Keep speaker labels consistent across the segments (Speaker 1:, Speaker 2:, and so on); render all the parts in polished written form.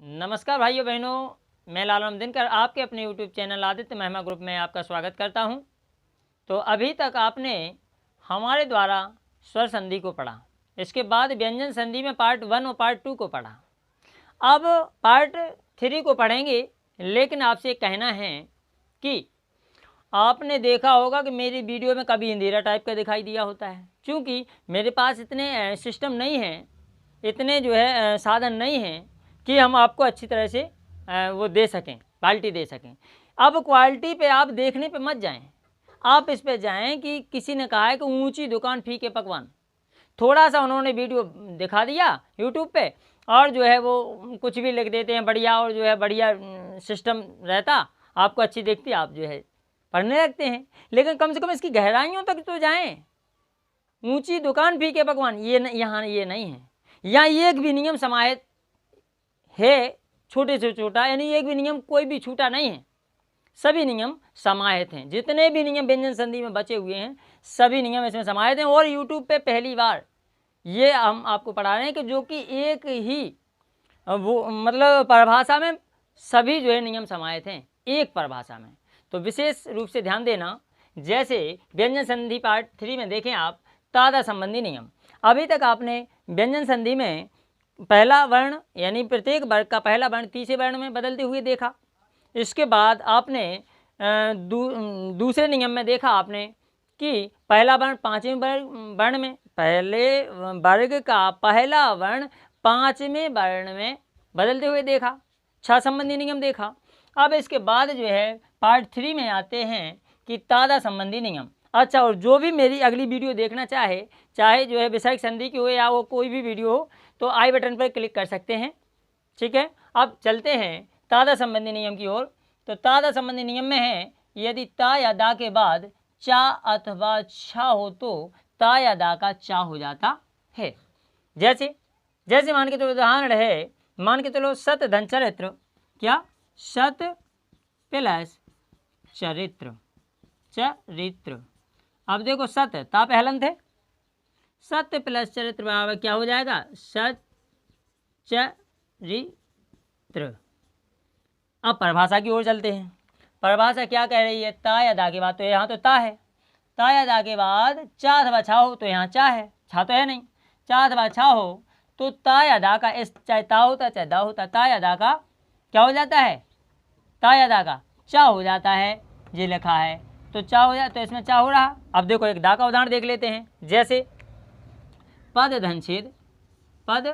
Speaker 1: नमस्कार भाइयों बहनों, मैं लालम दिनकर आपके अपने यूट्यूब चैनल आदित्य महिमा ग्रुप में आपका स्वागत करता हूं। तो अभी तक आपने हमारे द्वारा स्वर संधि को पढ़ा, इसके बाद व्यंजन संधि में पार्ट 1 और पार्ट 2 को पढ़ा। अब पार्ट 3 को पढ़ेंगे, लेकिन आपसे कहना है कि आपने देखा होगा कि मेरी वीडियो में कभी अंधेरा टाइप का दिखाई दिया होता है, क्योंकि मेरे पास इतने सिस्टम नहीं हैं, इतने जो है साधन नहीं हैं कि हम आपको अच्छी तरह से वो दे सकें, क्वालिटी दे सकें। अब क्वालिटी पे आप देखने पे मत जाएं, आप इस पे जाएं कि किसी ने कहा है कि ऊंची दुकान फीके पकवान। थोड़ा सा उन्होंने वीडियो दिखा दिया यूट्यूब पे और जो है वो कुछ भी लिख देते हैं बढ़िया, और जो है बढ़िया सिस्टम रहता, आपको अच्छी दिखती, आप जो है पढ़ने लगते हैं। लेकिन कम से कम इसकी गहराइयों तक तो जाएं। ऊंची दुकान फीके पकवान यहाँ ये नहीं है। यहाँ एक भी नियम समाहित है, छोटे से छोटा, यानी एक भी नियम कोई भी छूटा नहीं है, सभी नियम समाहित हैं। जितने भी नियम व्यंजन संधि में बचे हुए हैं सभी नियम इसमें समाहित हैं। और यूट्यूब पे पहली बार ये हम आपको पढ़ा रहे हैं कि जो कि एक ही वो मतलब परिभाषा में सभी जो है नियम समाहित हैं, एक परिभाषा में। तो विशेष रूप से ध्यान देना। जैसे व्यंजन संधि पार्ट 3 में देखें आप, तादा संबंधी नियम। अभी तक आपने व्यंजन संधि में पहला वर्ण यानी प्रत्येक वर्ग का पहला वर्ण तीसरे वर्ण में बदलते हुए देखा। इसके बाद आपने दूसरे नियम में देखा आपने कि पहला वर्ण पाँचवें वर्ण में, पहले वर्ग का पहला वर्ण पाँचवें वर्ण में बदलते हुए देखा। 6 संबंधी नियम देखा। अब इसके बाद जो है पार्ट 3 में आते हैं कि तादा संबंधी नियम। अच्छा, और जो भी मेरी अगली वीडियो देखना चाहे जो है विषयक संधि की हो या वो कोई भी वीडियो हो, तो आई बटन पर क्लिक कर सकते हैं। ठीक है, अब चलते हैं तादा संबंधी नियम की ओर। तो तादा संबंधी नियम में है, यदि ता या दा के बाद चा अथवा छा हो तो ता या दा का चा हो जाता है। जैसे मान के चलो उदाहरण है, मान के चलो सत धन चरित्र। क्या? सत प्लस चरित्र। अब देखो सत ता पे हलंत है, सत्य प्लस चरित्र बराबर क्या हो जाएगा? सत चरित्र। अब परिभाषा की ओर चलते हैं। परिभाषा क्या कह रही है? ता या दा के बाद, तो यहाँ तो ता है, ता या दा के बाद चा अथवा छा हो तो यहाँ चा है, छा तो है नहीं, चा अथवा छा हो तो ता या दा का, इस चाहे ता होता चाहे दा होता, ता या दा का क्या हो जाता है? ता या दा का चा हो जाता है। ये लिखा है तो चा हो जाए, तो इसमें चा हो रहा। अब देखो एक दा का उदाहरण देख लेते हैं। जैसे पद धन छेद, पद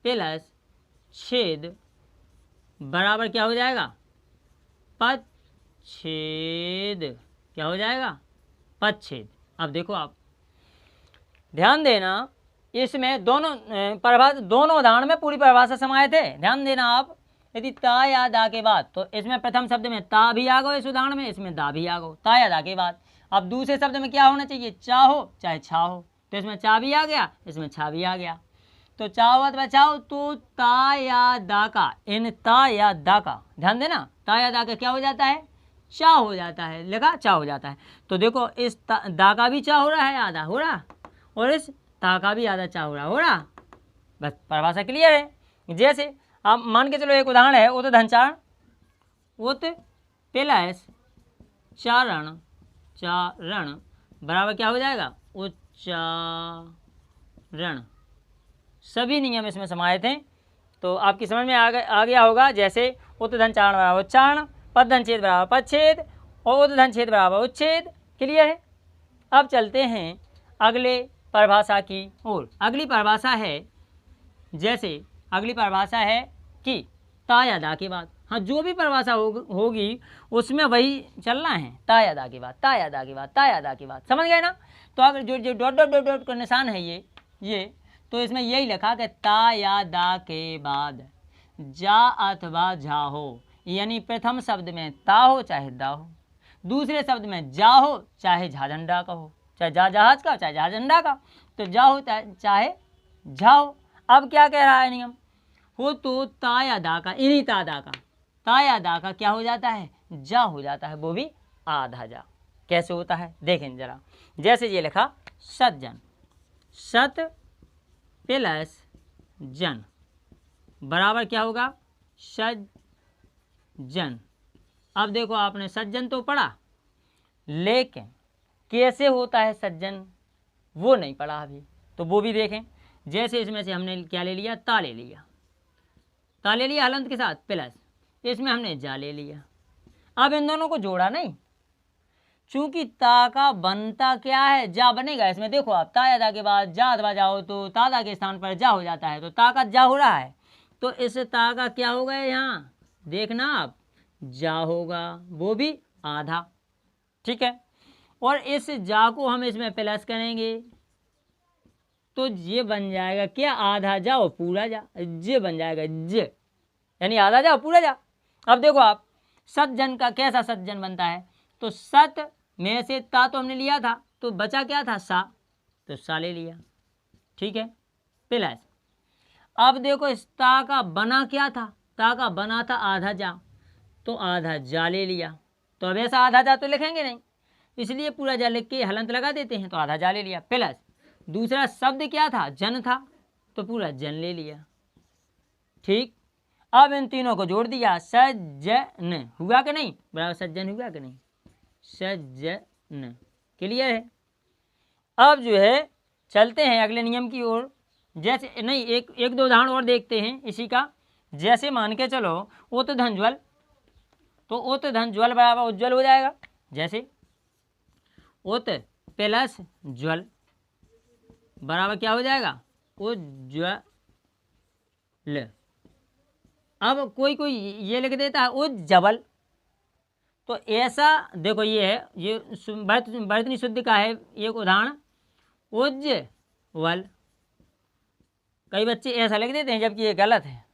Speaker 1: प्लस छेद बराबर क्या हो जाएगा? पद छेद। क्या हो जाएगा? पद छेद। अब देखो आप ध्यान देना, इसमें दोनों परिभाषा, दोनों उदाहरण में पूरी परिभाषा समाहित है। ध्यान देना आप, यदि ता या दा के बाद, तो इसमें प्रथम शब्द में ता भी आ गो, इस उदाहरण में इसमें दा भी आ गो, ता या दा के बाद। अब दूसरे शब्द में क्या होना चाहिए? चा हो चाहे छा हो, तो इसमें चा भी आ गया, इसमें छा भी आ गया। तो चाओ अथवा चाओ तो ता या दा का, इन ता या दा का ध्यान देना, ता या दा का क्या हो जाता है? चा हो जाता है। लिखा चा हो जाता है। तो देखो इस दा का भी चा हो रहा है, आधा हो रहा, और इस ता का भी आधा चा हो रहा। बस परिभाषा क्लियर है। जैसे अब मान के चलो एक उदाहरण है, उत धनचारण, उत प्लस चारण बराबर क्या हो जाएगा? उच्चारण। सभी नियम इसमें समाहित हैं। तो आपकी समझ में आ गया होगा। जैसे उत धन चारण बराबर उच्चारण, पद धन छेद बराबर पदछेद, और उत धन छेद बराबर उच्छेद। क्लियर है। अब चलते हैं अगले परिभाषा की ओर। अगली परिभाषा है, जैसे अगली परिभाषा है कि ता या दा के बाद, हाँ जो भी परिभाषा होगी उसमें वही चलना है। ता या दा के बाद, ता या दा के बाद, ता या दा के बाद, समझ गए ना? तो अगर जो डॉट डॉट डॉट डॉट का निशान है ये तो इसमें यही लिखा कि ता या दा के बाद जा अथवा झा हो, यानी प्रथम शब्द में ता हो चाहे दा हो, दूसरे शब्द में जा हो चाहे झा झंडा का हो, चाहे जा जहाज का चाहे झा झंडा का, तो जा हो चाहे झा हो। अब क्या कह रहा है नियम? हो तो ता या दा का, इन्हीं ता या दा का क्या हो जाता है? जा हो जाता है, वो भी आधा जा। कैसे होता है देखें जरा। जैसे ये लिखा सतजन, सत प्लस जन बराबर क्या होगा, सज्जन। अब देखो आपने सज्जन तो पढ़ा, लेकिन कैसे होता है सज्जन वो नहीं पढ़ा अभी, तो वो भी देखें। जैसे इसमें से हमने क्या ले लिया, ता ले लिया, ता ले लिया हलंत के साथ प्लस, इसमें हमने जा ले लिया। अब इन दोनों को जोड़ा नहीं, चूंकि ता का बनता क्या है, जा बनेगा। इसमें देखो आप, ता या दा के बाद जा अथवा जाओ तो तादा के स्थान पर जा हो जाता है, तो ता का जा हो रहा है, तो इस ता का क्या होगा यहाँ, देखना आप, जा होगा, वो भी आधा। ठीक है, और इस जा को हम इसमें प्लस करेंगे तो ये बन जाएगा क्या, आधा जा और पूरा जा, जे बन जाएगा जे, यानी आधा जा और पूरा जा। अब देखो आप, सज्जन का कैसा सज्जन बनता है, तो सत में से ता तो हमने लिया था, तो बचा क्या था, सा, तो सा ले लिया। ठीक है, प्लस अब देखो इस ता का बना क्या था, ता का बना था आधा जा, तो आधा जा ले लिया। तो अब ऐसा आधा जा तो लिखेंगे नहीं, इसलिए पूरा जा लिख के हलंत लगा देते हैं, तो आधा जा ले लिया। प्लस दूसरा शब्द क्या था, जन था, तो पूरा जन ले लिया। ठीक, अब इन तीनों को जोड़ दिया, सज्जन हुआ कि नहीं, बराबर सज्जन हुआ कि नहीं, सज्जन। क्लियर है। अब जो है चलते हैं अगले नियम की ओर। जैसे नहीं, एक दो उदाहरण और देखते हैं इसी का। जैसे मान के चलो उत धन ज्वल, तो उत धन ज्वल बराबर उज्ज्वल हो जाएगा। जैसे उत प्लस ज्वल बराबर क्या हो जाएगा, उज्ज्वल। अब कोई कोई ये लिख देता है उज्जवल, तो ऐसा देखो ये है, ये वर्तनी शुद्ध का है एक उदाहरण, उज्ज्वल। कई बच्चे ऐसा लिख देते हैं जबकि ये गलत है।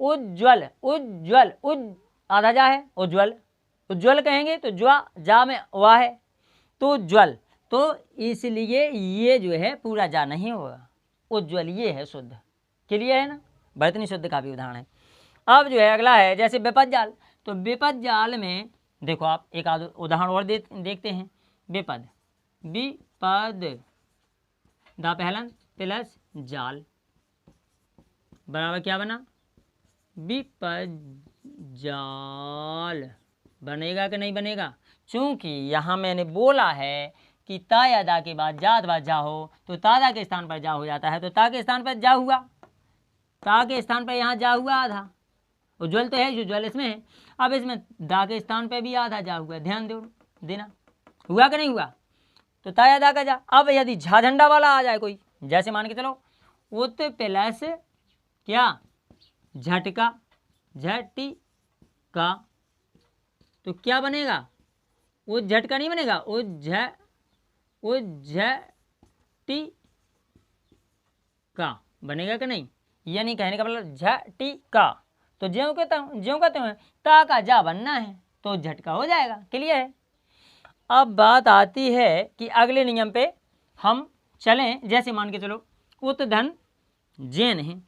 Speaker 1: उज्ज्वल, उज्ज्वल, आधा जा है, उज्ज्वल, उज्ज्वल कहेंगे तो ज्वा जा में वाह है, तो उज्ज्वल, तो इसलिए ये जो है पूरा जा नहीं होगा, उज्ज्वल ये है शुद्ध। क्लियर है ना, वर्तनी शुद्ध का भी उदाहरण है। अब जो है अगला है जैसे विपद जाल, तो विपद जाल में देखो आप एक आध उदाहरण और देखते हैं। विपद, विपद दा पहलन प्लस जाल बराबर क्या बना, विपद जाल। बनेगा कि नहीं बनेगा, चूंकि यहाँ मैंने बोला है कि ता या दा के बाद जा अथवा जा हो तो तादा के स्थान पर जा हो जाता है, तो ता के स्थान पर जा हुआ, ता के स्थान पर यहाँ जा हुआ आधा, उज्ज्वल तो है, उज्ज्वल इसमें है। अब इसमें दा के स्थान पे भी आधा जा हुआ, ध्यान दो देना, हुआ कि नहीं हुआ, तो ता या दा का जा। अब यदि झा झंडा वाला आ जाए कोई, जैसे मान के चलो उत प्लस क्या, झटका, झटिका, तो क्या बनेगा, वो झटका नहीं बनेगा, झटिका बनेगा कि नहीं, यानी कहने का मतलब झटिका, तो ज्यों कहते हैं ता का जा बनना है तो झटका हो जाएगा। क्लियर है। अब बात आती है कि अगले नियम पे हम चलें। जैसे मान के चलो उत धन जैन है,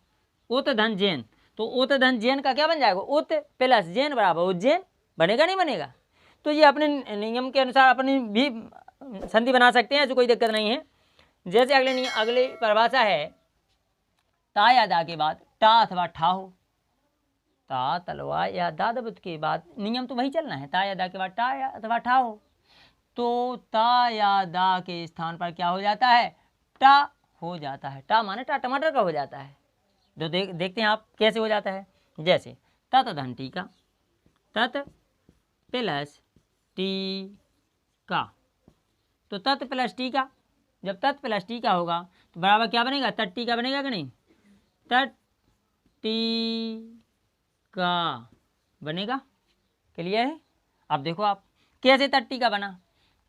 Speaker 1: उत धन जैन, तो उत धन जैन का क्या बन जाएगा, उत प्लस जैन बराबर उज्जैन। बनेगा नहीं बनेगा, तो ये अपने नियम के अनुसार अपनी भी संधि बना सकते हैं, ऐसी कोई दिक्कत नहीं है। जैसे अगली परिभाषा है, ता या दा के बाद टा अथवा ठा हो, ता तलवार या दा दबत के बाद नियम तो वही चलना है, ता या दा के बाद टा या अथवा ठा हो, तो ता या दा के स्थान पर क्या हो जाता है, टा हो जाता है। टा माने टा टमाटर का हो जाता है। जो देखते हैं आप कैसे हो जाता है। जैसे तत धन टीका, तत प्लस टीका, तो तत प्लस टीका, जब तत प्लस टीका होगा तो बराबर क्या बनेगा, तट्टी का बनेगा कि नहीं, तट्टी का बनेगा। क्लियर है। अब देखो आप कैसे तट्टी का बना,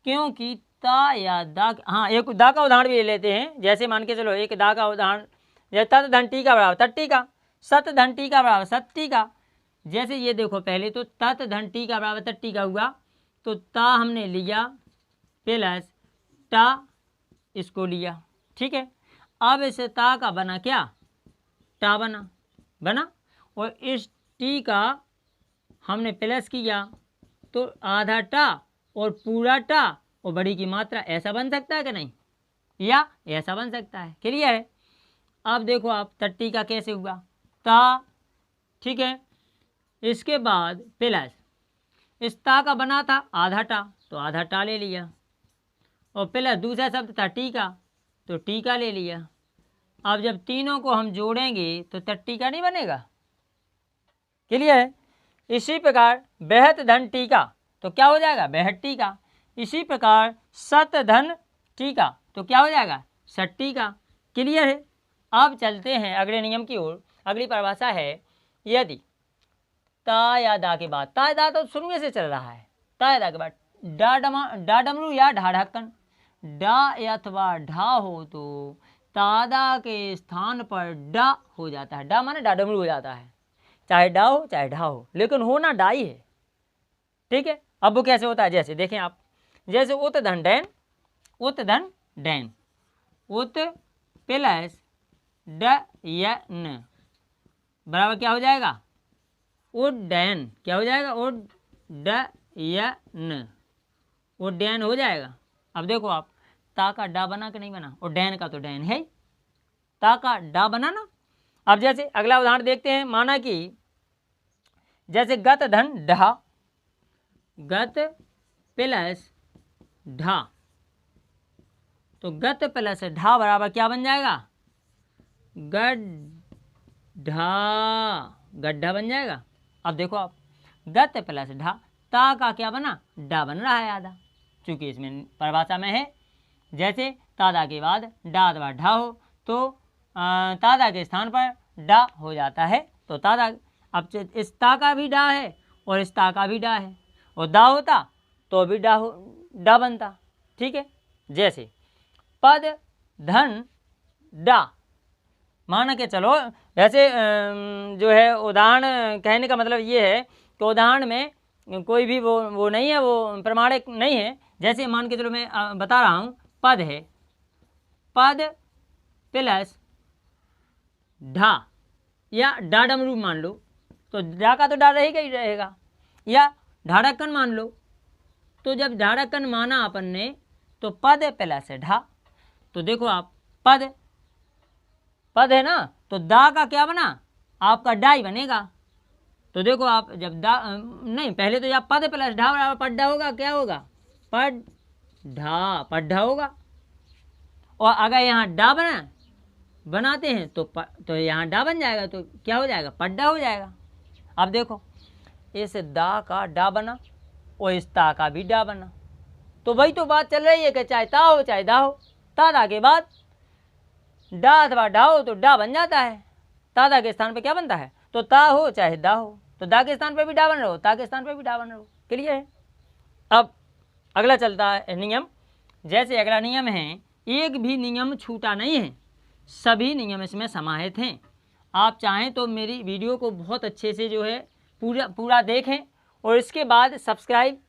Speaker 1: क्योंकि ता या दा, हाँ एक दा का उदाहरण भी ले लेते हैं। जैसे मान के चलो एक दा का उदाहरण, जैसे तत धन टीका बराबर तट्टी का, सत धन टीका बराबर सत्ती का। जैसे ये देखो पहले तो तत धन टीका बराबर तट्टी का हुआ, तो ता हमने लिया प्लस टा इसको लिया, ठीक है। अब इस ता का बना क्या, टा बना, और इस टी का हमने प्लस किया तो आधा टा और पूरा टा और बड़ी की मात्रा, ऐसा बन सकता है कि नहीं, या ऐसा बन सकता है। क्लियर है। अब देखो आप तट्टी का कैसे हुआ, ता ठीक है। इसके बाद प्लस इस ता का बना था आधा टा, तो आधा टा ले लिया, और प्लस दूसरा शब्द था टी का, तो टी का ले लिया। अब जब तीनों को हम जोड़ेंगे तो टट्टी का नहीं बनेगा। क्लियर है। इसी प्रकार बेहत धन टीका, तो क्या हो जाएगा बेहट्टी का। इसी प्रकार सत धन टीका, तो क्या हो जाएगा सट्टी का। क्लियर है। अब चलते हैं अगले नियम की ओर। अगली परिभाषा है यदि ता या दा के बाद, ता दा तो शुरू में से चल रहा है, ता या दा के बाद डा डमरू या ढा ढक्कन, डा अथवा ढा हो तो तादा के स्थान पर डा हो जाता है। डा माने डा डमरू हो जाता है, चाहे डा हो चाहे ढा हो, लेकिन होना डा ही है। ठीक है। अब वो कैसे होता है, जैसे देखें आप, जैसे उत धन डैन, उत धन डैन, उत प्लस ड या न बराबर क्या हो जाएगा उड्डयन। क्या हो जाएगा उड्डयन, उड्डयन हो जाएगा। अब देखो आप, ता का डा बना कि नहीं बना, और डैन का तो डैन है, ता का डा बना ना। अब जैसे अगला उदाहरण देखते हैं, माना कि जैसे गत धन ढा, गत प्लस ढा, तो गत प्लस ढा बराबर क्या बन जाएगा गड्ढा, गड्ढा बन जाएगा। अब देखो आप, गत प्लस ढा, ता का क्या बना डा बन रहा है आधा, चूंकि इसमें परिभाषा में है जैसे तादा के बाद डा अथवा ढा हो तो तादा के स्थान पर डा हो जाता है, तो तादा। अब इस ता का भी डा है और इस ता का भी डा है, और दा होता तो भी डा बनता। ठीक है। जैसे पद धन डा, माना के चलो, वैसे जो है उदाहरण कहने का मतलब ये है कि उदाहरण में कोई भी वो नहीं है, वो प्रमाणिक नहीं है। जैसे मान के चलो मैं बता रहा हूँ, पद है, पद प्लस ढा या डा डमरू मान लो, तो डा का तो डा रहेगा ही रहेगा, या ढाढ़क्कन मान लो, तो जब ढाढ़क्कन माना अपन ने तो पद प्लस ढा, तो देखो आप पद पद है ना, तो दा का क्या बना आपका डा ही बनेगा। तो देखो आप, जब दा नहीं, पहले तो जब पद प्लस ढा बराबर पड्ढा होगा, क्या होगा पड्ढा होगा, और अगर यहाँ डा बनाते हैं तो यहाँ डा बन जाएगा, तो क्या हो जाएगा पड्ढा हो जाएगा। अब देखो, इस दा का डा बना और इस ता का भी डा बना, तो वही तो बात चल रही है कि चाहे ता हो चाहे दा हो, तादा के बाद डा अथवा डा हो तो डा बन जाता है, तादा के स्थान पे क्या बनता है, तो ता हो चाहे दा हो, तो दा के स्थान पे भी डा बन रहा हो, ता के स्थान पे भी डा बन रहा हो। क्लियर है। अब अगला चलता है नियम। जैसे अगला नियम है, एक भी नियम छूटा नहीं है, सभी नियम इसमें समाहित हैं। आप चाहें तो मेरी वीडियो को बहुत अच्छे से जो है पूरा देखें, और इसके बाद सब्सक्राइब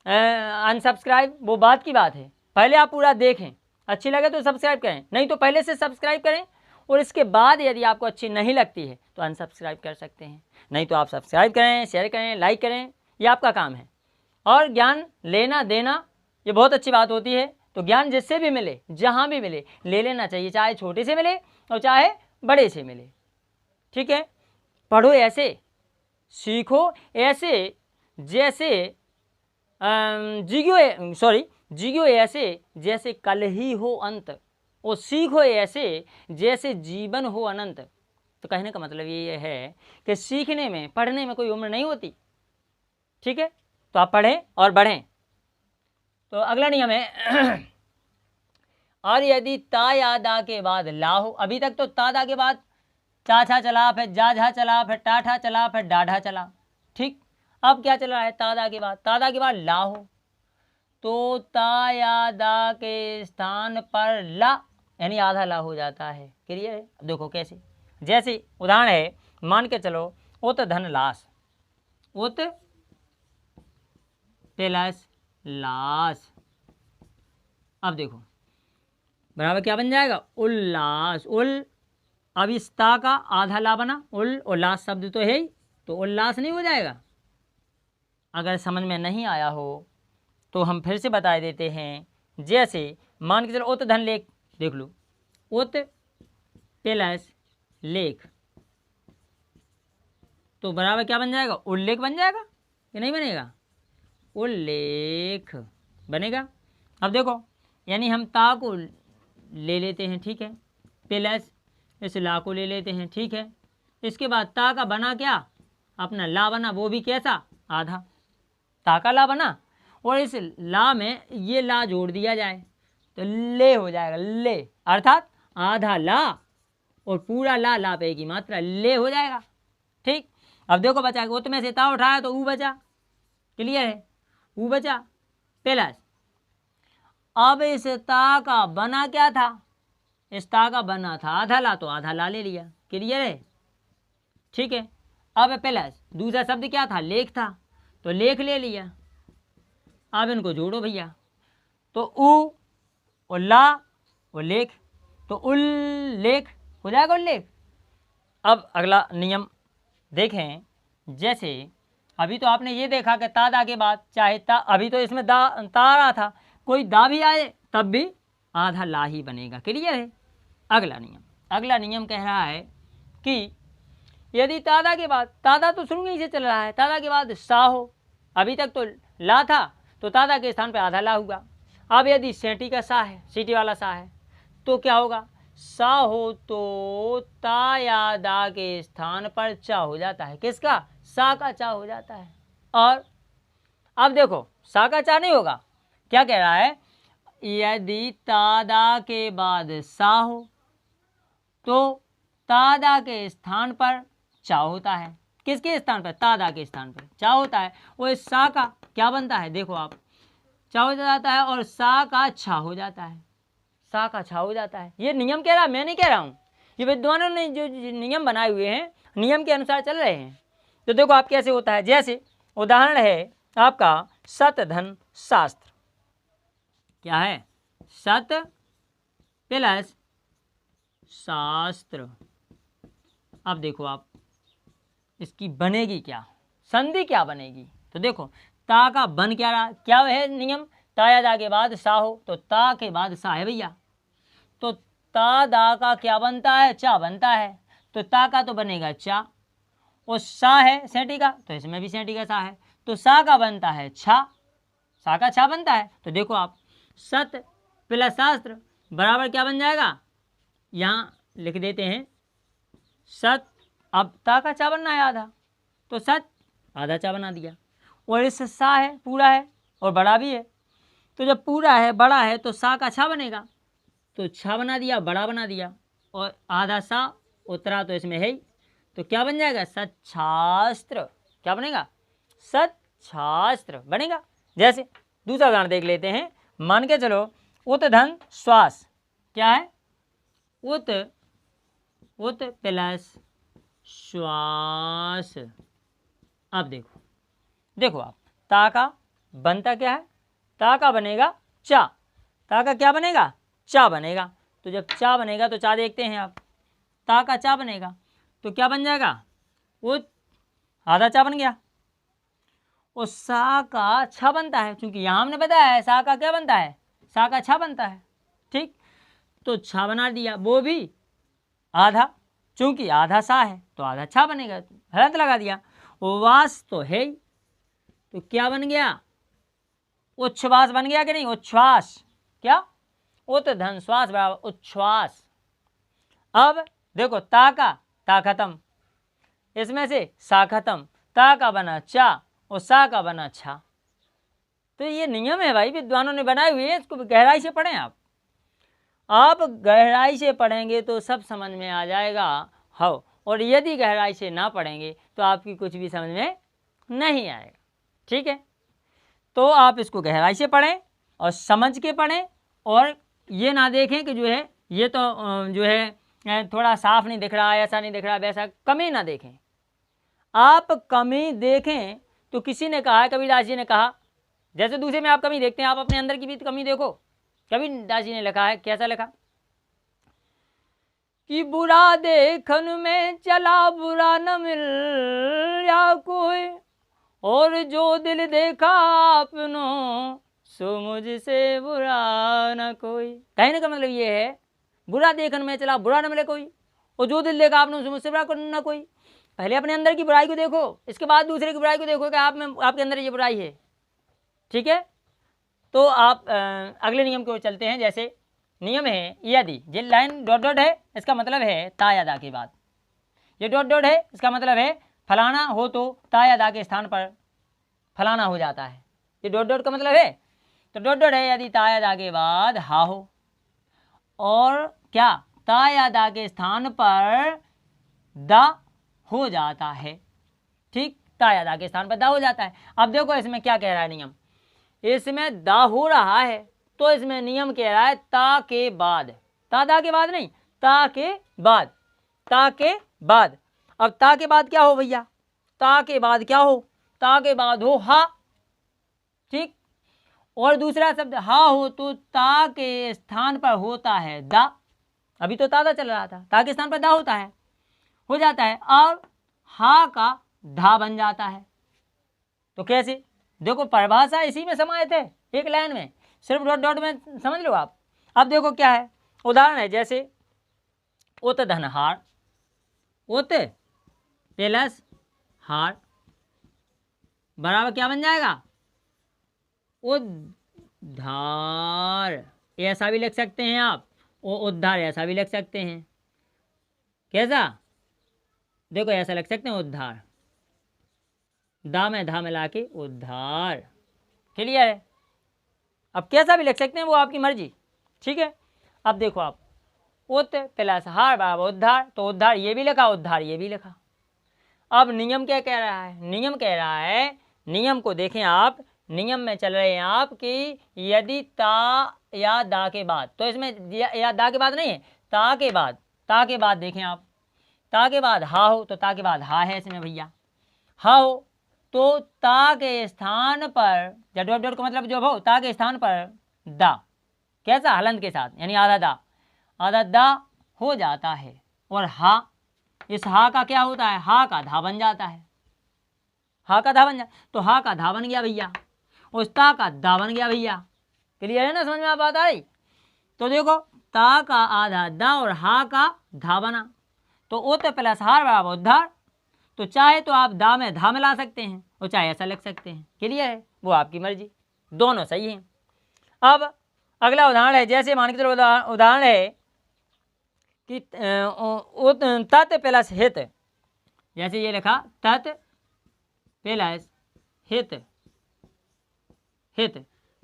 Speaker 1: अनसब्सक्राइब वो बात की बात है, पहले आप पूरा देखें, अच्छी लगे तो सब्सक्राइब करें, नहीं तो पहले से सब्सक्राइब करें, और इसके बाद यदि आपको अच्छी नहीं लगती है तो अनसब्सक्राइब कर सकते हैं, नहीं तो आप सब्सक्राइब करें, शेयर करें, लाइक करें, ये आपका काम है। और ज्ञान लेना देना ये बहुत अच्छी बात होती है, तो ज्ञान जिससे भी मिले, जहाँ भी मिले, ले लेना चाहिए, चाहे छोटे से मिले और चाहे बड़े से मिले। ठीक है। पढ़ो ऐसे, सीखो ऐसे जैसे जियो ऐसे जैसे कल ही हो अंत, और सीखो ऐसे जैसे जीवन हो अनंत। तो कहने का मतलब ये है कि सीखने में, पढ़ने में कोई उम्र नहीं होती। ठीक है। तो आप पढ़ें और बढ़ें। तो अगला नियम है और यदि ता या दा के बाद ला हो, अभी तक तो ता दा के बाद चा छा चला, फिर जा झा चला, फिर टा ठा चला, फिर डा ढा चला। ठीक। अब क्या चल रहा है, तादा के बाद ला हो, तो ता या दा के स्थान पर ला यानी आधा ला हो जाता है। क्लियर है। अब देखो कैसे, जैसे उदाहरण है, मान के चलो उत धन लाश, उत प्लस लाश, अब देखो बराबर क्या बन जाएगा उल्लास, उल, अब इस ता का आधा ला बना, उल्लास शब्द तो है ही, तो उल्लास नहीं हो जाएगा। अगर समझ में नहीं आया हो तो हम फिर से बता देते हैं। जैसे मान के चलो उत धन लेख, देख लो, उत प्लस लेख, तो बराबर क्या बन जाएगा, उल्लेख बन जाएगा कि नहीं बनेगा, उल्लेख बनेगा। अब देखो यानी हम ता को ले लेते हैं, ठीक है, प्लस इस ला को ले लेते हैं, ठीक है, इसके बाद ता का बना क्या, अपना ला बना, वो भी कैसा, आधा, ता का ला बना, और इस ला में ये ला जोड़ दिया जाए तो ले हो जाएगा, ले, अर्थात आधा ला और पूरा ला, ला पे की मात्रा, ले हो जाएगा। ठीक, अब देखो बचा, वो तो मैं से ता उठाया तो ऊ बचा, क्लियर है, ऊ बचा, प्लस अब इस ता का बना क्या था, इस ता का बना था आधा ला, तो आधा ला ले लिया, क्लियर है, ठीक है। अब प्लस दूसरा शब्द क्या था, लेख था, तो लेख ले लिया। अब इनको जोड़ो भैया, तो उ और ला और लेख, तो उल्लेख हो जाएगा, उल्लेख। अब अगला नियम देखें, जैसे अभी तो आपने ये देखा कि ता दा के बाद चाहे ता, अभी तो इसमें दा ता रहा था, कोई दा भी आए तब भी आधा ला ही बनेगा, क्लियर है। अगला नियम कह रहा है कि यदि तादा के बाद, तादा तो शुरू ही से चल रहा है, तादा के बाद सा हो, अभी तक तो ला था तो तादा के स्थान पे आधा ला हुआ। अब यदि सेंटी का सा है, सीटी वाला सा है, तो क्या होगा, सा हो तो ता या दा के स्थान पर चा हो जाता है, किसका, सा का चा हो जाता है। और अब देखो सा का चा नहीं होगा, क्या कह रहा है, यदि तादा के बाद सा हो तो तादा के स्थान पर चा होता है, किसके स्थान पर, तादा के स्थान पर चा होता है, वो इस सा का क्या बनता है, देखो आप, चा हो जाता है और सा का छा हो जाता है, सा का छा हो जाता है। ये नियम कह रहा है, मैं नहीं कह रहा हूँ, ये विद्वानों ने जो नियम बनाए हुए हैं, नियम के अनुसार चल रहे हैं। तो देखो आप कैसे होता है, जैसे उदाहरण है आपका सत धन शास्त्र, क्या है, सत प्लस शास्त्र। अब देखो आप इसकी बनेगी क्या, संधि क्या बनेगी, तो देखो ता का बन क्या रहा, क्या है नियम, ता या दा के बाद सा हो तो ता के बाद सा है भैया, तो ता दा का क्या बनता है, चा बनता है, तो ता का तो बनेगा चा, और सा है सेंटी का, तो इसमें भी सेंटी का सा है, तो सा का बनता है छा, सा का छा बनता है। तो देखो आप सत प्लस शास्त्र बराबर क्या बन जाएगा, यहाँ लिख देते हैं सत, अब ता का चा बनना है आधा, तो सत आधा चा बना दिया, और इस सा है, पूरा है और बड़ा भी है, तो जब पूरा है बड़ा है तो सा का छा बनेगा, तो छा बना दिया, बड़ा बना दिया, और आधा सा उतरा तो इसमें है ही, तो क्या बन जाएगा, सच्छास्त्र, क्या बनेगा, सच्छास्त्र बनेगा। जैसे दूसरा उदाहरण देख लेते हैं, मान के चलो उत धन श्वास, क्या है, उत प्लस श्वास। अब देखो आप ता का बनता क्या है, ता का बनेगा चा, ता का क्या बनेगा, चा बनेगा, तो जब चा बनेगा तो चा देखते हैं आप, ता का चा बनेगा तो क्या बन जाएगा, वो आधा चा बन गया, और सा का छा बनता है, क्योंकि यहाँ हमने बताया है सा का क्या बनता है, सा का छा बनता है, ठीक, तो छा बना दिया, वो भी आधा, चूंकि आधा सा है तो आधा छा बनेगा, हलंत लगा दिया, वास तो है ही, तो क्या बन गया, उच्छ्वास बन गया कि नहीं, उच्छ्वास, क्या, उत धन श्वास बराबर उच्छ्वास। अब देखो ता खत्म, इसमें से सा खत्म, ता का बना चा और सा का बना छा, तो ये नियम है भाई, विद्वानों ने बनाए हुए हैं, इसको गहराई से पढ़ें आप गहराई से पढ़ेंगे तो सब समझ में आ जाएगा, हो, और यदि गहराई से ना पढ़ेंगे तो आपकी कुछ भी समझ में नहीं आएगा, ठीक है। तो आप इसको गहराई से पढ़ें और समझ के पढ़ें, और ये ना देखें कि जो है ये तो जो है थोड़ा साफ नहीं दिख रहा है, ऐसा नहीं दिख रहा, वैसा कमी ना देखें। आप कमी देखें तो किसी ने कहा है, कबीरदास जी ने कहा, जैसे दूसरे में आप कमी देखते हैं, आप अपने अंदर की भी कमी देखो। कबीरदास जी ने लिखा है, कैसा लिखा कि बुरा देखन में चला बुरा न मिल या कोई, और जो दिल देखा आपनो सो मुझसे बुरा न कोई। कहने का मतलब ये है, बुरा देखन में चला बुरा न मिले कोई, और जो दिल देखा आपने सो मुझसे बुरा न कोई। पहले अपने अंदर की बुराई को देखो, इसके बाद दूसरे की बुराई को देखो कि आप में आपके अंदर ये बुराई है। ठीक है, तो आप अगले नियम की ओर चलते हैं। जैसे नियम है यदि, ये लाइन डॉट डॉट है, इसका मतलब है ता या दा के बाद, ये डॉट डॉट है, इसका मतलब है फलाना हो तो ता या दा के स्थान पर फलाना हो जाता है। ये डॉट डॉट का मतलब है, तो डॉट डॉट है यदि ता या दा के बाद हा हो और क्या ता या दा के स्थान पर दा हो जाता है। ठीक, ता या दा के स्थान पर दा हो जाता है। अब देखो इसमें क्या कह रहा है नियम, इसमें दा हो रहा है तो इसमें नियम कह रहा है ता के बाद, ता दा के बाद नहीं, ता के बाद, ता के बाद। अब ता के बाद क्या हो भैया, ता के बाद क्या हो, ता के बाद हो हा। ठीक, और दूसरा शब्द हा हो तो ता के स्थान पर होता है दा। अभी तो ता चल रहा था, ता के स्थान पर दा होता है, हो जाता है, और हा का धा बन जाता है। तो कैसे, देखो परिभाषा इसी में समाहित है, एक लाइन में, सिर्फ डॉट डॉट में समझ लो आप। अब देखो क्या है, उदाहरण है जैसे उत धन हार, उत प्लस हार बराबर क्या बन जाएगा, उद्धार। ऐसा भी लिख सकते हैं आप, उद्धार ऐसा भी लिख सकते हैं। कैसा, देखो ऐसा लिख सकते हैं उद्धार, दा में धा मिला के उद्धार। क्लियर है, अब कैसा भी लिख सकते हैं, वो आपकी मर्जी। ठीक है, अब देखो आप उत प्लस हार बराबर उद्धार, तो उद्धार ये भी लिखा, उद्धार ये भी लिखा। अब नियम क्या कह रहा है, नियम कह रहा है, नियम को देखें आप, नियम में चल रहे हैं आप कि यदि ता या दा के बाद, तो इसमें या दा के बाद नहीं है, ता के बाद, ता के बाद देखें आप, ता के बाद हा हो तो ता के बाद हा है इसमें भैया, हा हो तो ता के स्थान पर, या डॉट डॉट का मतलब जो हो, ता के स्थान पर दा, कैसा हलंत के साथ, यानी आधा दा, आधा दा हो जाता है, और हा, इस हा का क्या होता है, हा का धा बन जाता है, हा का धा बन जाता, तो हा का धा बन गया भैया, उस ता का दा बन गया भैया। क्लियर है ना, समझ में आप बात आ रही। तो देखो ता का आधा दा और हा का धा बना, तो उत प्लस हार बराबर उद्धार। तो चाहे तो आप दा में धा मिला सकते हैं और चाहे ऐसा लिख सकते हैं। क्लियर है, वो आपकी मर्जी, दोनों सही हैं। अब अगला उदाहरण है, जैसे मान के चलो उदाहरण है कि तत् प्लस हित, जैसे ये लिखा तत् प्लस हित, हित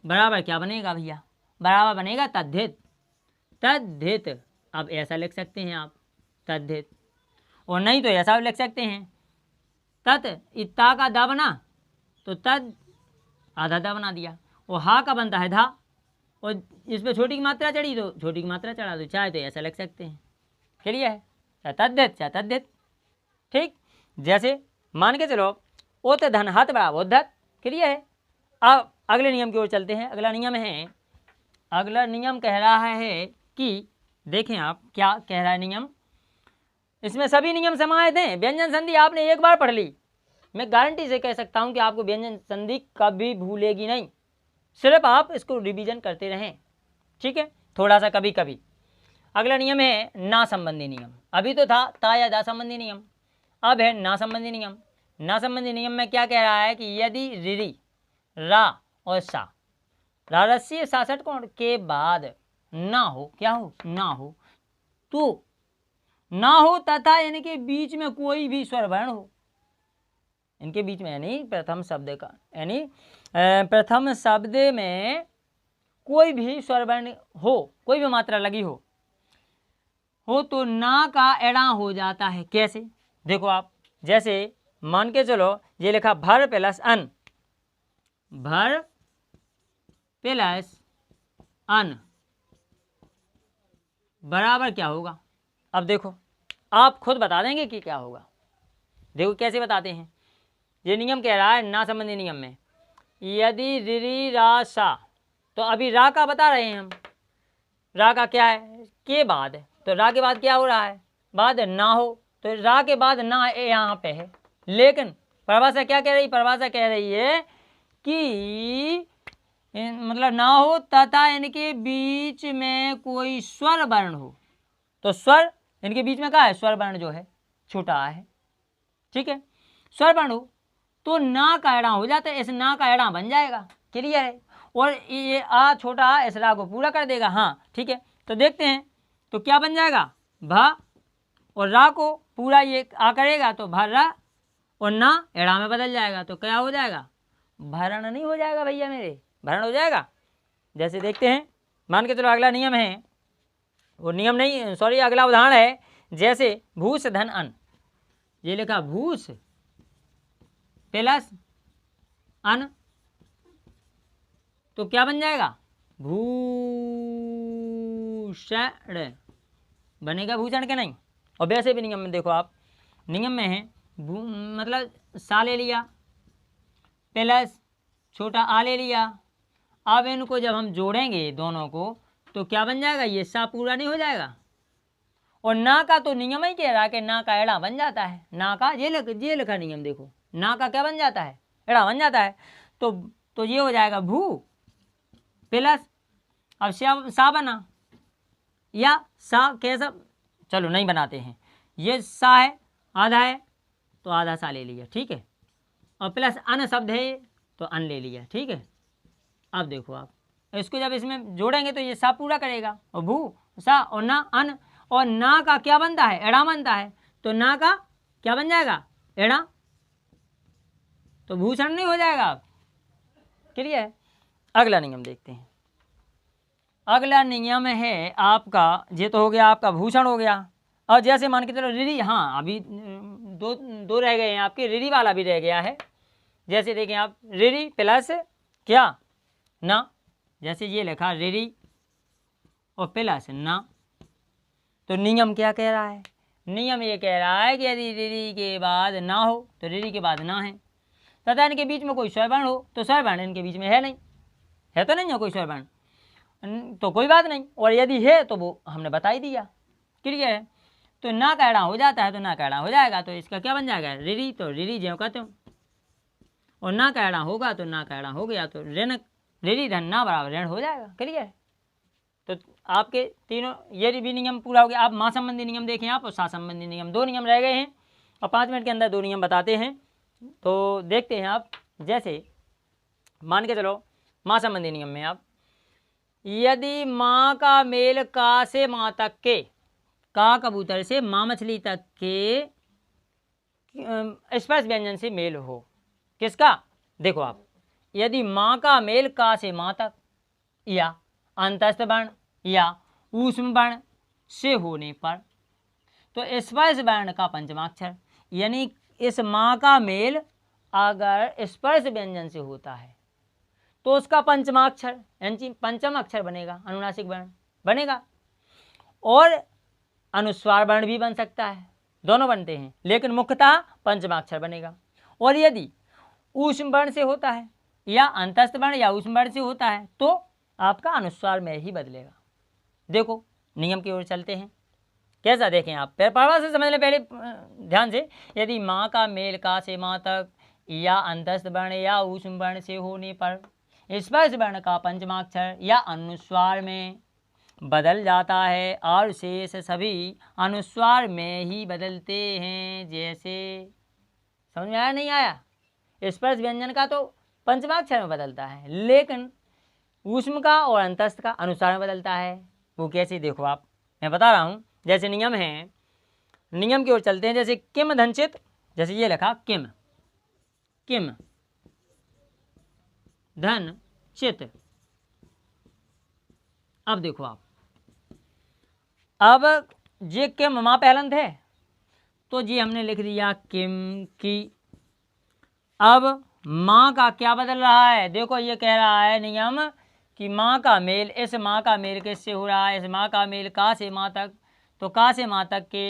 Speaker 1: बराबर क्या बनेगा भैया, बराबर बनेगा तद्धित, तद्धित। अब ऐसा लिख सकते हैं आप तद्धित, और नहीं तो ऐसा भी लिख सकते हैं तत्, इत्ता का दा बना तो तद आधा दा बना दिया, और हा का बनता है धा, और इस पर छोटी की मात्रा चढ़ी तो छोटी की मात्रा चढ़ा दो, चाहे तो ऐसा लिख सकते हैं। क्लियर है, चाहे तद्धित चाहे तद्धित। ठीक, जैसे मान के चलो उत धन हत बराबर उद्धत। क्लियर है, अब अगले नियम की ओर चलते हैं। अगला नियम है, अगला नियम कह रहा है कि देखें आप क्या कह रहा है नियम, इसमें सभी नियम समाहित हैं। व्यंजन संधि आपने एक बार पढ़ ली, मैं गारंटी से कह सकता हूं कि आपको व्यंजन संधि कभी भूलेगी नहीं, सिर्फ आप इसको रिवीजन करते रहें। ठीक है, थोड़ा सा कभी कभी। अगला नियम है ना संबंधी नियम, अभी तो था ता या दा संबंधी नियम, अब है ना संबंधी नियम। ना संबंधी नियम में क्या कह रहा है कि यदि रिरी रा और सा, रारस्यीय सासठ कोण के बाद ना हो, क्या हो, ना हो, तो ना हो तथा इनके बीच में कोई भी स्वर वर्ण हो, इनके बीच में यानी प्रथम शब्द का, यानी प्रथम शब्द में कोई भी स्वर वर्ण हो, कोई भी मात्रा लगी हो तो ना का एड़ा हो जाता है। कैसे, देखो आप, जैसे मान के चलो ये लिखा भर प्लस अन, भर प्लस अन बराबर क्या होगा, अब देखो आप खुद बता देंगे कि क्या होगा। देखो कैसे बताते हैं, ये नियम कह रहा है ना संबंधी नियम में, यदि रिरी रा सा, तो अभी रा का बता रहे हैं हम, रा का क्या है के बाद, तो रा के बाद क्या हो रहा है, बाद ना हो, तो रा के बाद ना यहाँ पे है, लेकिन परिभाषा क्या कह रही, परिभाषा कह रही है कि मतलब ना हो तथा इनके बीच में कोई स्वर वर्ण हो, तो स्वर इनके बीच में क्या है, स्वर वर्ण जो है छूटा है। ठीक है। स्वर वर्ण हो तो ना का एड़ा हो जाता है, इस ना का एड़ा बन जाएगा, क्लियर है। और ये आ छोटा आ इस रा को पूरा कर देगा, हाँ ठीक है। तो देखते हैं तो क्या बन जाएगा, भा और रा को पूरा ये आ करेगा तो भरा और ना एड़ा में बदल जाएगा, तो क्या हो जाएगा, भरण नहीं हो जाएगा भैया मेरे, भरण हो जाएगा। जैसे देखते हैं, मान के चलो अगला नियम है, वो नियम नहीं सॉरी अगला उदाहरण है, जैसे भूस धन अन, ये लिखा भूस प्लस अन, तो क्या बन जाएगा, भूषण बनेगा, भूषण के नहीं। और वैसे भी नियम में देखो आप, नियम में है मतलब सा ले लिया प्लस छोटा आ ले लिया, अब इनको जब हम जोड़ेंगे दोनों को तो क्या बन जाएगा, ये सा पूरा नहीं हो जाएगा। और ना का तो नियम ही कह रहा है कि ना का एड़ा बन जाता है, ना का ये लिखा नियम देखो, ना का क्या बन जाता है, एड़ा बन जाता है। तो ये हो जाएगा भू प्लस अब सा बना, या सा कैसा, चलो नहीं बनाते हैं, ये सा है आधा है तो आधा सा ले लिया, ठीक है। और प्लस अन शब्द है तो अन ले लिया, ठीक है। अब देखो आप इसको जब इसमें जोड़ेंगे तो ये सा पूरा करेगा, और भू सा और ना अन, और ना का क्या बनता है, एड़ा बनता है, तो ना का क्या बन जाएगा, एड़ा, तो भूषण नहीं हो जाएगा। क्लियर है। अगला नियम देखते हैं, अगला नियम है आपका, ये तो हो गया आपका भूषण हो गया। और जैसे मान के चलो रिरी, हाँ अभी दो रह गए हैं आपके, रिरी वाला भी रह गया है। जैसे देखें आप, रिरी प्लस क्या ना, जैसे ये लिखा रिरी और प्लस ना, तो नियम क्या कह रहा है, नियम ये कह रहा है कि यदि रिरी के बाद ना हो तो रिरी के बाद ना है, तथा इनके बीच में कोई स्वर वर्ण हो तो स्वर वर्ण इनके बीच में है नहीं, है तो नहीं है कोई स्वर वर्ण, तो कोई बात नहीं, और यदि है तो वो हमने बता ही दिया, क्लियर है। तो ना का एड़ा हो जाता है तो ना का एड़ा हो जाएगा, तो इसका क्या बन जाएगा, रिरी, तो रिरी ज्यों कहते हो, और ना का एड़ा होगा तो ना का एड़ा हो गया, तो ऋण रिरी धन ना बराबर ऋण हो जाएगा, क्लियर है। तो आपके तीनों ये भी नियम पूरा हो गया। आप माँ संबंधी नियम देखें आप, और सा संबंधी नियम, दो नियम रह गए हैं, और 5 मिनट के अंदर दो नियम बताते हैं। तो देखते हैं आप, जैसे मान के चलो माँ संबंधी नियम में आप, यदि माँ का मेल का से माँ तक के, का कबूतर से माँ मछली तक के स्पर्श व्यंजन से मेल हो, किसका, देखो आप, यदि माँ का मेल का से माँ तक या अंतस्थ वर्ण या ऊष्म वर्ण से होने पर, तो स्पर्श वर्ण का पंचमाक्षर, यानी इस माँ का मेल अगर स्पर्श व्यंजन से होता है तो उसका पंचमाक्षर यानी पंचम अक्षर बनेगा, अनुनासिक वर्ण बनेगा, और अनुस्वार वर्ण भी बन सकता है, दोनों बनते हैं, लेकिन मुख्यतः पंचमाक्षर बनेगा। और यदि ऊष्म वर्ण से होता है या अंतस्थ वर्ण या ऊष्म वर्ण से होता है तो आपका अनुस्वार में ही बदलेगा। देखो नियम की ओर चलते हैं, कैसा देखें आप, पढ़वा से समझ लें पहले ध्यान से। यदि माँ का मेल का से माँ तक या अंतस्थ वर्ण या ऊष्म वर्ण से होने पर स्पर्श वर्ण का पंचमाक्षर या अनुस्वार में बदल जाता है और शेष सभी अनुस्वार में ही बदलते हैं। जैसे समझ में आया नहीं आया, स्पर्श व्यंजन का तो पंचमाक्षर में बदलता है, लेकिन ऊष्म का और अंतस्थ का अनुस्वार में बदलता है। वो कैसे, देखो आप मैं बता रहा हूँ। जैसे नियम है, नियम की ओर चलते हैं। जैसे किम धनचित, जैसे ये लिखा किम, किम धन चित। अब देखो आप, अब ये किम माँ पहलंत है तो जी हमने लिख दिया किम की। अब माँ का क्या बदल रहा है, देखो ये कह रहा है नियम कि माँ का मेल, इस माँ का मेल किससे हो रहा है, इस माँ का मेल का से माँ तक, तो का से माँ तक के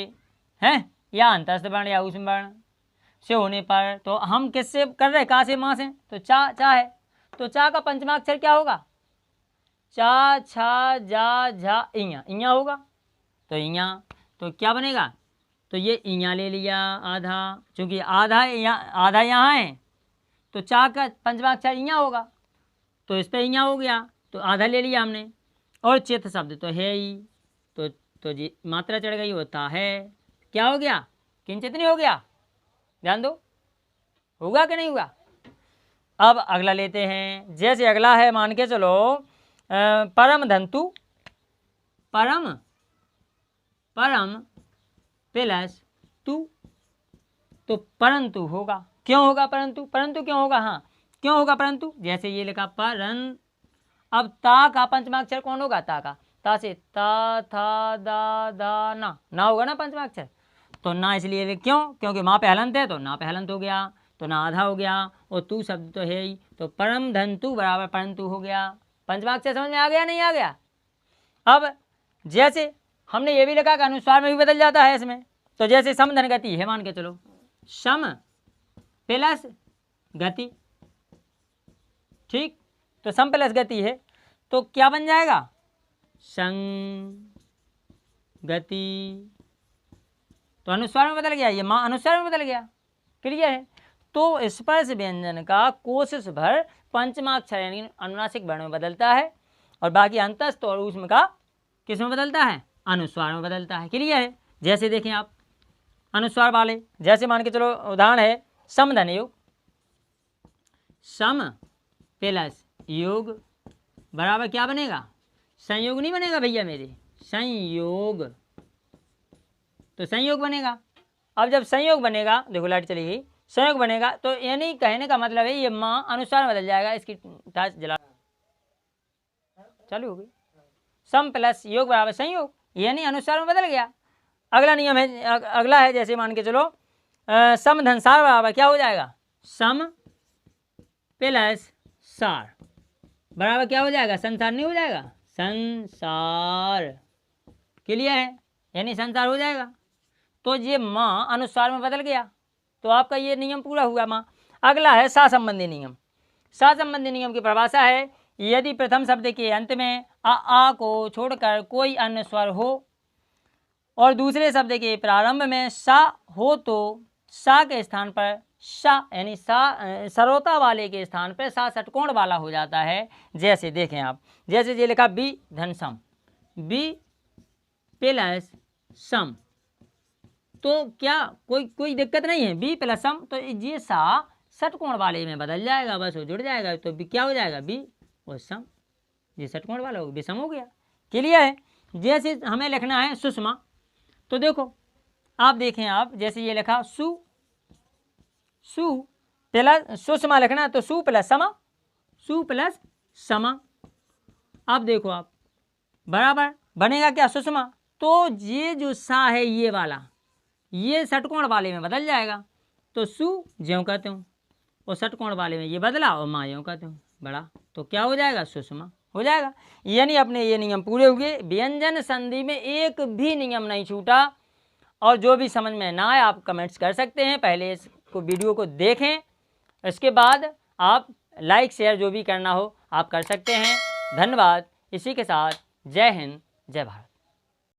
Speaker 1: हैं या अंतस्थ वर्ण या ऊष्म वर्ण से होने पर, तो हम किससे कर रहे हैं, का से माँ से, तो चा चा है, तो चा का पंचमाक्षर क्या होगा, चा छा जा झा इया, इया होगा, तो इया, तो क्या बनेगा, तो ये इया ले लिया आधा, क्योंकि आधा यहाँ है तो चा का पंचमाक्षर इया होगा, तो इस पर इया हो गया, तो आधा ले लिया हमने। और चित शब्द तो है ही, तो जी मात्रा चढ़ गई, होता है, क्या हो गया, किंचित नहीं हो गया, ध्यान दो, होगा कि नहीं होगा। अब अगला लेते हैं, जैसे अगला है मान के चलो परम धंतु, परम प्लस तू, तो परंतु होगा। क्यों होगा परंतु? परंतु क्यों होगा? हाँ क्यों होगा परंतु? जैसे ये लिखा परन, अब ता का पंचमाक्षर कौन होगा? ता का, ता से ता था दा दा ना होगा ना पंचमाक्षर, तो ना इसलिए क्यों? क्योंकि माँ पे हलंत है तो ना पे हलंत हो गया, तो ना आधा हो गया, और तू शब्द तो है ही, तो परम धंतु बराबर परंतु हो गया। पंचमाक्षर समझ में आ गया नहीं आ गया? अब जैसे हमने ये भी लिखा कि अनुस्वार में भी बदल जाता है इसमें, तो जैसे समधन गति है मान के चलो, सम प्लस गति, ठीक, तो सम प्लस गति है तो क्या बन जाएगा? संग गति, तो अनुस्वार में बदल गया, ये माँ अनुस्वार में बदल गया। क्लियर है? तो स्पर्श व्यंजन का कोशिश भर पंचमाक्षर यानी अनुनासिक वर्ण में बदलता है, और बाकी अंतस्थ और ऊष्म का किस में बदलता है? अनुस्वार में बदलता है। क्लियर है? जैसे देखें आप अनुस्वार वाले, जैसे मान के चलो उदाहरण है समधन योग, सम प्लस योग बराबर क्या बनेगा? संयोग नहीं बनेगा भैया मेरे, संयोग, तो संयोग बनेगा। अब जब संयोग बनेगा, देखो लाइट चली गई, संयोग बनेगा तो यानी कहने का मतलब है ये माँ अनुसार में बदल जाएगा, इसकी टाच जला चालू हो गई, सम प्लस योग बराबर संयोग, यानी अनुसार में बदल गया। अगला नियम है, अगला है जैसे मान के चलो सम धनसार बराबर क्या हो जाएगा? सम प्लस सार बराबर क्या हो जाएगा? संसार नहीं हो जाएगा? संसार। क्लियर है? यानी संसार हो जाएगा। तो ये माँ अनुसार में बदल गया, तो आपका ये नियम पूरा हुआ माँ। अगला है सा संबंधी नियम। सा संबंधी नियम की परिभाषा है, यदि प्रथम शब्द के अंत में आ को छोड़कर कोई अन्य स्वर हो और दूसरे शब्द के प्रारंभ में सा हो तो सा के स्थान पर सा यानी सा सरोता वाले के स्थान पर सा षटकोण वाला हो जाता है। जैसे देखें आप, जैसे ये लिखा बी धन सम, बी प्लस सम, तो क्या कोई दिक्कत नहीं है, बी प्लस सम, तो ये सा षटकोण वाले में बदल जाएगा, बस वो जुड़ जाएगा, तो बी क्या हो जाएगा? बी और सम, ये षटकोण वाला हो विषम हो गया। क्लियर है? जैसे हमें लिखना है सुषमा, तो देखो आप देखें आप, जैसे ये लिखा सु प्लस सुषमा लिखना है तो सु प्लस समा, सु प्लस समा। अब देखो आप बराबर बनेगा क्या? सुषमा, तो ये जो सा है ये वाला, ये षटकोण वाले में बदल जाएगा, तो सु ज्यों कहते हूँ, और षटकोण वाले में ये बदला और माँ ज्यों कहते हूँ बड़ा, तो क्या हो जाएगा? सुषमा हो जाएगा। यानी अपने ये नियम पूरे हुए, व्यंजन संधि में एक भी नियम नहीं छूटा। और जो भी समझ में ना आए आप कमेंट्स कर सकते हैं, पहले इसको वीडियो को देखें, इसके बाद आप लाइक शेयर जो भी करना हो आप कर सकते हैं। धन्यवाद। इसी के साथ जय हिंद जय भारत।